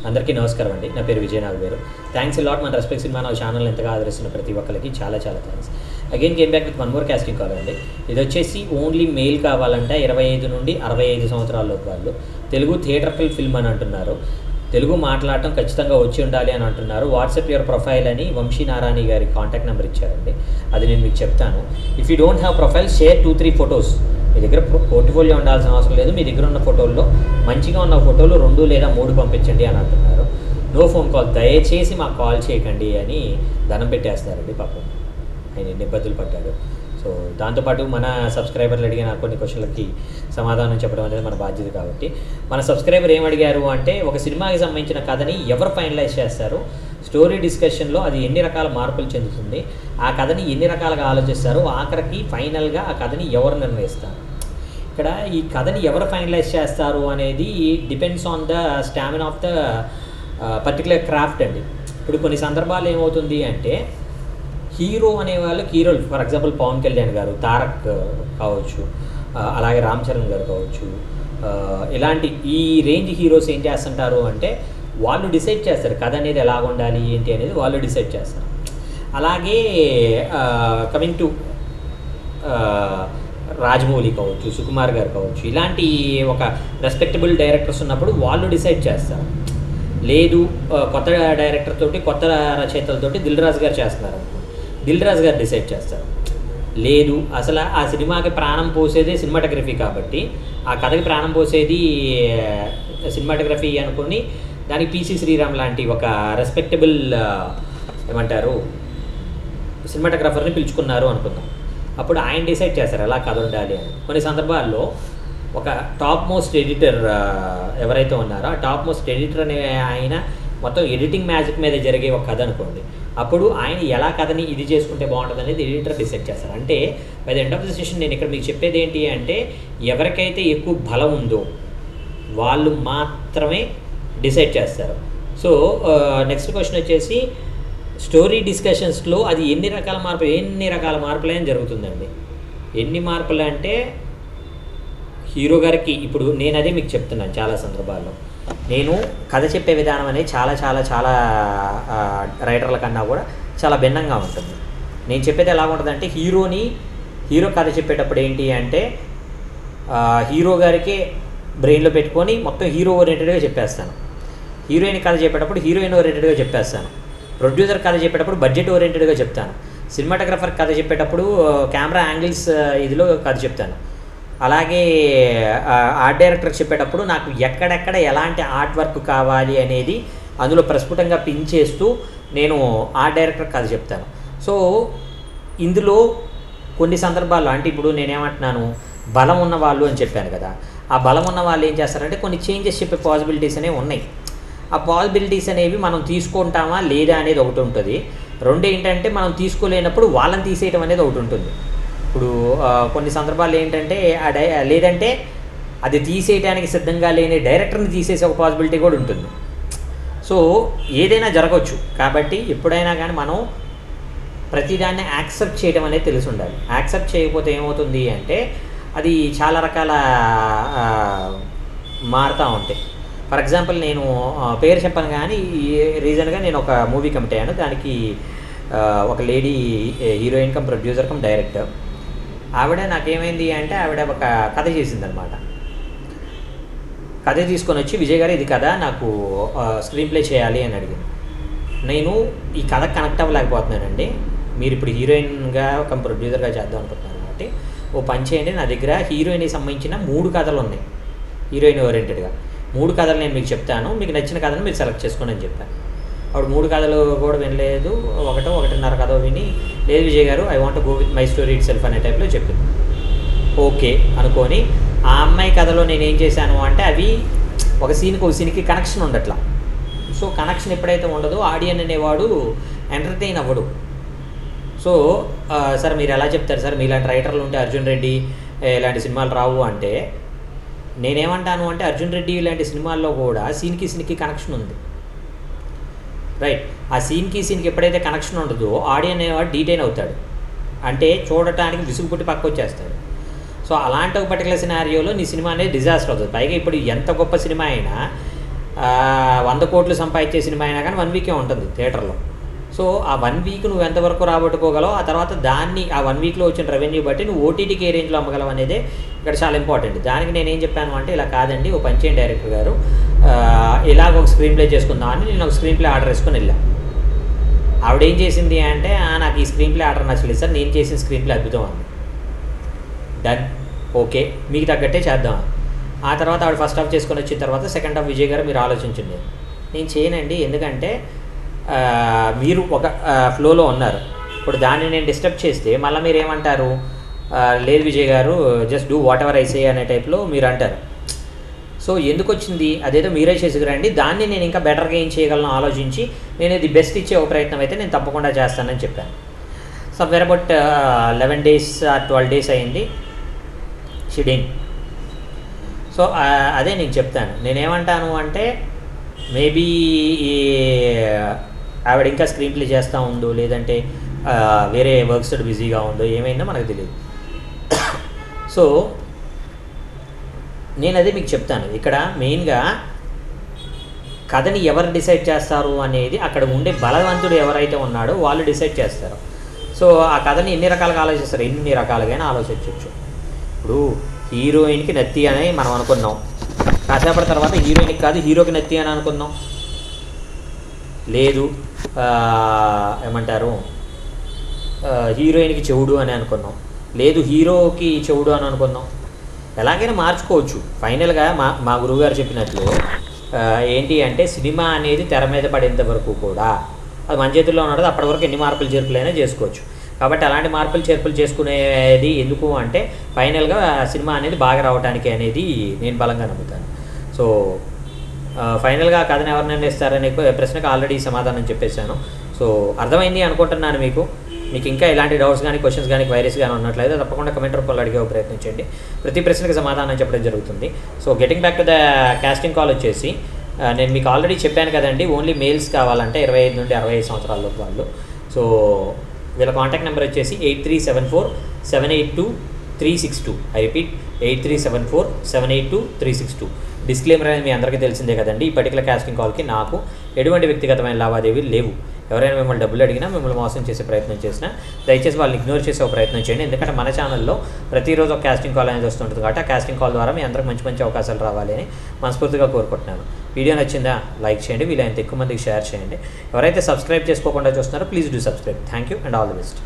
అందరికీ నమస్కారం అండి. నా పేరు విజయ్ నాగవేరు. థ్యాంక్స్ ఎ లాట్ మన రెస్పెక్ట్ సినిమా నా ఛానల్ ఎంతగా ఆదరిస్తున్న ప్రతి ఒక్కరికి చాలా thanks. Again came back with one more casting call అండి. ఇది వచ్చేసి ఓన్లీ మెయిల్ కావాలంటే 25 నుండి 65 సంవత్సరాలలోపు వాళ్ళు. తెలుగు థియేటర్కల్ ఫిల్మ్ అని అంటున్నారు. తెలుగు మాట్లాడటం ఖచ్చితంగా వచ్చి ఉండాలి అని అంటున్నారు. వాట్సాప్ యువర్ ప్రొఫైల్ అని వంశీ నారాయణ గారి కాంటాక్ట్ నెంబర్ ఇచ్చారండి. అది నేను మీకు చెప్తాను. If you don't have profile share 2-3 photos. మీ దగ్గర పోర్ట్ఫోలియో ఉండాల్సిన అవసరం లేదు. మీ దగ్గర ఉన్న ఫోటోల్లో మంచిగా ఉన్న ఫోటోలు 2 లేదా 3 పంపించండి అని అంటున్నారు. నో ఫోన్ కాల్, దయచేసి మాకు కాల్ చేయకండి అని దండం పెట్టేస్తున్నారండి. పాపం ఆయన ఎన్ని ఇబ్బందులు పడ్డాడు. సో దాంతోపాటు మన సబ్స్క్రైబర్లు అడిగిన కొన్ని క్వశ్చన్లకి సమాధానం చెప్పడం అనేది మన బాధ్యత. కాబట్టి మన సబ్స్క్రైబర్ ఏం అడిగారు అంటే, ఒక సినిమాకి సంబంధించిన కథని ఎవరు ఫైనలైజ్ చేస్తారు, స్టోరీ డిస్కషన్లో అది ఎన్ని రకాల మార్పులు చెందుతుంది, ఆ కథని ఎన్ని రకాలుగా ఆలోచిస్తారు, ఆఖరికి ఫైనల్గా ఆ కథని ఎవరు నిర్ణయిస్తారు. ఇక్కడ ఈ కథని ఎవరు ఫైనలైజ్ చేస్తారు అనేది depends on the stamina of the particular craft అండి. ఇప్పుడు కొన్ని సందర్భాలు ఏమవుతుంది అంటే, హీరో అనేవాళ్ళు హీరోలు, ఫర్ ఎగ్జాంపుల్ పవన్ కళ్యాణ్ గారు, తారక్ కావచ్చు, అలాగే రామ్ చరణ్ గారు కావచ్చు, ఇలాంటి ఈ రేంజ్ హీరోస్ ఏం చేస్తుంటారు అంటే, వాళ్ళు డిసైడ్ చేస్తారు కథ అనేది ఎలా ఉండాలి ఏంటి అనేది వాళ్ళు డిసైడ్ చేస్తారు. అలాగే కమింగ్ టు రాజమౌళి కావచ్చు, సుకుమార్ గారు కావచ్చు, ఇలాంటి ఒక రెస్పెక్టబుల్ డైరెక్టర్స్ ఉన్నప్పుడు వాళ్ళు డిసైడ్ చేస్తారు. లేదు కొత్త డైరెక్టర్ తోటి, కొత్త రచయితలతోటి దిల్ రాజు గారు చేస్తున్నారు, దిల్ రాజు గారు డిసైడ్ చేస్తారు. లేదు అసలు ఆ సినిమాకి ప్రాణం పోసేదే సినిమాటోగ్రఫీ కాబట్టి, ఆ కథకి ప్రాణం పోసేది సినిమాటోగ్రఫీ అనుకుని దానికి పిసి శ్రీరామ్ లాంటి ఒక రెస్పెక్టబుల్ ఏమంటారు సినిమాటోగ్రఫర్ని పిలుచుకున్నారు అనుకుందాం. అప్పుడు ఆయన డిసైడ్ చేస్తారు ఎలా కథ ఉండాలి అని. కొన్ని సందర్భాల్లో ఒక టాప్ మోస్ట్ ఎడిటర్ ఎవరైతే ఉన్నారో, ఆ టాప్ మోస్ట్ ఎడిటర్ అనే ఆయన మొత్తం ఎడిటింగ్ మ్యాజిక్ మీద జరిగే ఒక కథ అనుకోండి, అప్పుడు ఆయన ఎలా కథని ఇది చేసుకుంటే బాగుంటుంది అనేది ఎడిటర్ డిసైడ్ చేస్తారు. అంటే by the end of the session నేను ఇక్కడ మీకు చెప్పేది ఏంటి అంటే, ఎవరికైతే ఎక్కువ బలం ఉందో వాళ్ళు మాత్రమే డిసైడ్ చేస్తారు. సో నెక్స్ట్ క్వశ్చన్ వచ్చేసి, స్టోరీ డిస్కషన్స్లో అది ఎన్ని రకాల మార్పులు జరుగుతుందండి. ఎన్ని మార్పులు అంటే, హీరో గారికి ఇప్పుడు నేను అదే మీకు చెప్తున్నాను. చాలా సందర్భాల్లో నేను కథ చెప్పే విధానం అనేది చాలా రైటర్ల కన్నా కూడా చాలా భిన్నంగా ఉంటుంది. నేను చెప్పేది ఎలా ఉంటుందంటే, హీరో కథ చెప్పేటప్పుడు ఏంటి అంటే, హీరో గారికి బ్రెయిన్లో పెట్టుకొని మొత్తం హీరో ఓరియంటెడ్గా చెప్పేస్తాను. హీరోయిన్ కథ చెప్పేటప్పుడు హీరోయిన్ ఓరియంటెడ్గా చెప్పేస్తాను. ప్రొడ్యూసర్ కథ చెప్పేటప్పుడు బడ్జెట్ ఓరియంటెడ్గా చెప్తాను. సినిమాటోగ్రఫర్ కథ చెప్పేటప్పుడు కెమెరా యాంగిల్స్ ఇదిలో కథ చెప్తాను. అలాగే ఆర్ట్ డైరెక్టర్ చెప్పేటప్పుడు నాకు ఎక్కడెక్కడ ఎలాంటి ఆర్ట్ వర్క్ కావాలి అనేది అందులో ప్రస్ఫుటంగా పిన్ చేస్తూ నేను ఆర్ట్ డైరెక్టర్ కథ చెప్తాను. సో ఇందులో కొన్ని సందర్భాల్లో అంటే, ఇప్పుడు నేనేమంటున్నాను, బలం ఉన్న వాళ్ళు అని చెప్పాను కదా, ఆ బలం ఉన్న వాళ్ళు ఏం చేస్తారంటే కొన్ని చేంజెస్ చెప్పే పాసిబిలిటీస్ అనేవి ఉన్నాయి. ఆ పాసిబిలిటీస్ అనేవి మనం తీసుకుంటామా లేదా అనేది ఒకటి ఉంటుంది. రెండు ఏంటంటే, మనం తీసుకోలేనప్పుడు వాళ్ళని తీసేయడం అనేది ఒకటి ఉంటుంది. ఇప్పుడు కొన్ని సందర్భాలు ఏంటంటే, లేదంటే అది తీసేయడానికి సిద్ధంగా లేని డైరెక్టర్ని తీసేసే ఒక పాసిబిలిటీ కూడా ఉంటుంది. సో ఏదైనా జరగవచ్చు. కాబట్టి ఎప్పుడైనా కానీ మనం ప్రతిదాన్ని యాక్సెప్ట్ చేయడం అనేది తెలిసి ఉండాలి. యాక్సెప్ట్ చేయకపోతే ఏమవుతుంది అంటే, అది చాలా రకాల మారుతూ ఉంటాయి. ఫర్ ఎగ్జాంపుల్ నేను పేరు చెప్పను కానీ, రీజన్గా నేను ఒక మూవీ కమిట్ అయ్యాను. దానికి ఒక lady heroine come producer come director. ఆవిడ నాకేమైంది అంటే, ఆవిడ ఒక కథ చేసిందనమాట. కథ తీసుకొని వచ్చి, విజయ్ గారు ఇది కథ నాకు స్క్రీన్ ప్లే చేయాలి అని అడిగింది. నేను ఈ కథ కనెక్ట్ అవ్వలేకపోతున్నానండి, మీరు ఇప్పుడు హీరోయిన్గా ఒక ప్రొడ్యూసర్గా చేద్దాం అనుకుంటున్నాను కాబట్టి ఓ పని చేయండి, నా దగ్గర హీరోయిన్కి సంబంధించిన 3 కథలు ఉన్నాయి, హీరోయిన్ ఓరియంటెడ్గా 3 కథలు నేను మీకు చెప్తాను, మీకు నచ్చిన కథను మీరు సెలెక్ట్ చేసుకోండి అని చెప్పాను. ఆవిడ 3 కథలు కూడా వినలేదు, 1.5 కథ విని, లేదు విజయ్ గారు I want go with my story it self అనే టైప్లో చెప్పింది. ఓకే అనుకొని ఆ అమ్మాయి కథలో నేను ఏం చేశాను అంటే, అవి ఒక సీన్కి కనెక్షన్ ఉండట్లా. సో కనెక్షన్ ఎప్పుడైతే ఉండదో ఆడియన్ అనేవాడు ఎంటర్టైన్ అవ్వడు. సో సార్ మీరు ఎలా చెప్తారు సార్, మీలాంటి రైటర్లు ఉంటే అర్జున్ రెడ్డి ఇలాంటి సినిమాలు రావు అంటే, నేనేమంటాను అంటే, అర్జున్ రెడ్డి ఇలాంటి సినిమాల్లో కూడా సీన్కి కనెక్షన్ ఉంది, రైట్. ఆ సీన్కి ఎప్పుడైతే కనెక్షన్ ఉండదో ఆడియన్ అనేవాడు డీటైన్ అవుతాడు, అంటే చూడటానికి విసుగు పుట్టి పక్క వచ్చేస్తాడు. సో అలాంటి ఒక పర్టికులర్ సినారియోలో నీ సినిమా అనేది డిజాస్టర్ అవుతుంది. పైగా ఇప్పుడు ఎంత గొప్ప సినిమా అయినా 100 కోట్లు సంపాదించే సినిమా అయినా కానీ 1 వీకే ఉంటుంది థియేటర్లో. సో ఆ 1 వీక్ నువ్వు ఎంతవరకు రాబట్టుకోగలవు, ఆ తర్వాత దాన్ని ఆ 1 వీక్లో వచ్చిన రెవెన్యూ బట్టి నువ్వు ఓటీటీకి ఏ రేంజ్లో అమ్మగలవు అనేది ఇక్కడ చాలా ఇంపార్టెంట్. దానికి నేనేం చెప్పాను అంటే, ఇలా కాదండి, ఓ పని చేయండి డైరెక్టర్ గారు, ఇలాగ ఒక స్క్రీన్ ప్లే చేసుకుందాం అని నేను ఒక స్క్రీన్ ప్లే ఆర్డర్ వేసుకొని వెళ్ళాను. ఆవిడ ఏం చేసింది అంటే, నాకు ఈ స్క్రీన్ ప్లే ఆర్డర్ నచ్చలేదు సార్, నేను చేసిన స్క్రీన్ ప్లే అద్భుతం అంది. డన్, ఓకే, మీకు తగ్గట్టే చేద్దాం. ఆ తర్వాత ఆవిడ ఫస్ట్ హాఫ్ చేసుకొని వచ్చిన తర్వాత సెకండ్ హాఫ్ విజయ్ గారు మీరు ఆలోచించండి. నేను చేయనండి, ఎందుకంటే మీరు ఒక ఫ్లోలో ఉన్నారు. ఇప్పుడు దాన్ని నేను డిస్టర్బ్ చేస్తే మళ్ళీ మీరు ఏమంటారు, లేదు విజయ్ గారు just do what ever I say అనే టైప్లో మీరు అంటారు. సో ఎందుకు వచ్చింది, అదేదో మీరే చేసుకురండి, దాన్ని నేను ఇంకా బెటర్గా ఏం చేయగలను ఆలోచించి నేను ఇది బెస్ట్ ఇచ్చే ఒక ప్రయత్నం అయితే నేను తప్పకుండా చేస్తానని చెప్పాను. Somewhere about 11 days or 12 days అయింది, షిడింగ్. సో అదే నేను చెప్తాను, నేనేమంటాను అంటే మేబీ ఆవిడ ఇంకా స్క్రీన్ ప్లే చేస్తూ ఉందో, లేదంటే వేరే వర్క్స్ తోటి బిజీగా ఉందో, ఏమైందో మనకు తెలియదు. సో నేను అదే మీకు చెప్తాను, ఇక్కడ మెయిన్గా కథని ఎవరు డిసైడ్ చేస్తారు అనేది అక్కడ ఉండే బలవంతుడు ఎవరైతే ఉన్నాడో వాళ్ళు డిసైడ్ చేస్తారు. సో ఆ కథని ఎన్ని రకాలుగా ఆలోచిస్తారు, ఎన్ని రకాలుగానే ఆలోచించవచ్చు. ఇప్పుడు హీరోయిన్కి నత్తి అని మనం అనుకున్నాం, కాసేపటి తర్వాత హీరోయిన్కి కాదు హీరోకి నత్తి అని అనుకుందాం, లేదు ఏమంటారు హీరోయిన్కి చెవుడు అని అనుకున్నాం, లేదు హీరోకి చెవుడు అని అనుకుందాం. ఎలాగైనా మార్చుకోవచ్చు. ఫైనల్గా మా గురువుగారు చెప్పినట్లు ఏంటి అంటే, సినిమా అనేది తెర మీద పడేంత వరకు కూడా అది మన చేతుల్లో ఉన్నది, అప్పటి వరకు ఎన్ని మార్పులు చేర్పులైనా చేసుకోవచ్చు. కాబట్టి అలాంటి మార్పులు చేర్పులు చేసుకునేది ఎందుకు అంటే, ఫైనల్గా సినిమా అనేది బాగా రావడానికి అనేది నేను బలంగా నమ్ముతాను. సో ఫైనల్గా ఆ కథను ఎవరు నిర్ణయిస్తారనే ప్రశ్నకు ఆల్రెడీ సమాధానం చెప్పేశాను. సో అర్థమైంది అనుకుంటున్నాను. మీకు ఇంకా ఇలాంటి డౌట్స్ కానీ క్వశ్చన్స్ కానీ క్వైరీస్ కానీ ఉన్నట్లయితే తప్పకుండా కమెంట్ రూపంలో అడిగే ప్రయత్నించండి. ప్రతి ప్రశ్నకి సమాధానం చెప్పడం జరుగుతుంది. So getting back to the casting call వచ్చేసి, నేను మీకు ఆల్రెడీ చెప్పాను కదండి, ఓన్లీ మేల్స్ కావాలంటే 25 నుండి 65 సంవత్సరాల వాళ్ళు. సో వీళ్ళ కాంటాక్ట్ నెంబర్ వచ్చేసి 8374782362. I repeat 8374782362. డిస్క్లైమర్ అనేది మీ అందరికీ తెలిసిందే కదండి. ఈ పర్టికులర్ కాస్టింగ్ కాల్కి నాకు ఎటువంటి వ్యక్తిగతమైన లావాదేవీలు లేవు. ఎవరైనా మిమ్మల్ని డబ్బులు అడిగినా, మిమ్మల్ని మోసం చేసే ప్రయత్నం చేసినా దయచేసి వాళ్ళని ఇగ్నోర్ చేసే ప్రయత్నం చేయండి. ఎందుకంటే మన ఛానల్లో ప్రతిరోజు ఒక కాస్టింగ్ కాల్ అనేది వస్తుంటుంది కాబట్టి ఆ కాస్టింగ్ కాల్ ద్వారా మీ అందరికి మంచి మంచి అవకాశాలు రావాలి అని మనస్ఫూర్తిగా కోరుకుంటున్నాను. వీడియో నచ్చిందా లైక్ చేయండి, వీలైనంత ఎక్కువ మందికి షేర్ చేయండి. ఎవరైతే సబ్స్క్రైబ్ చేసుకోకుండా చూస్తున్నారో please do subscribe. Thank you and all the best.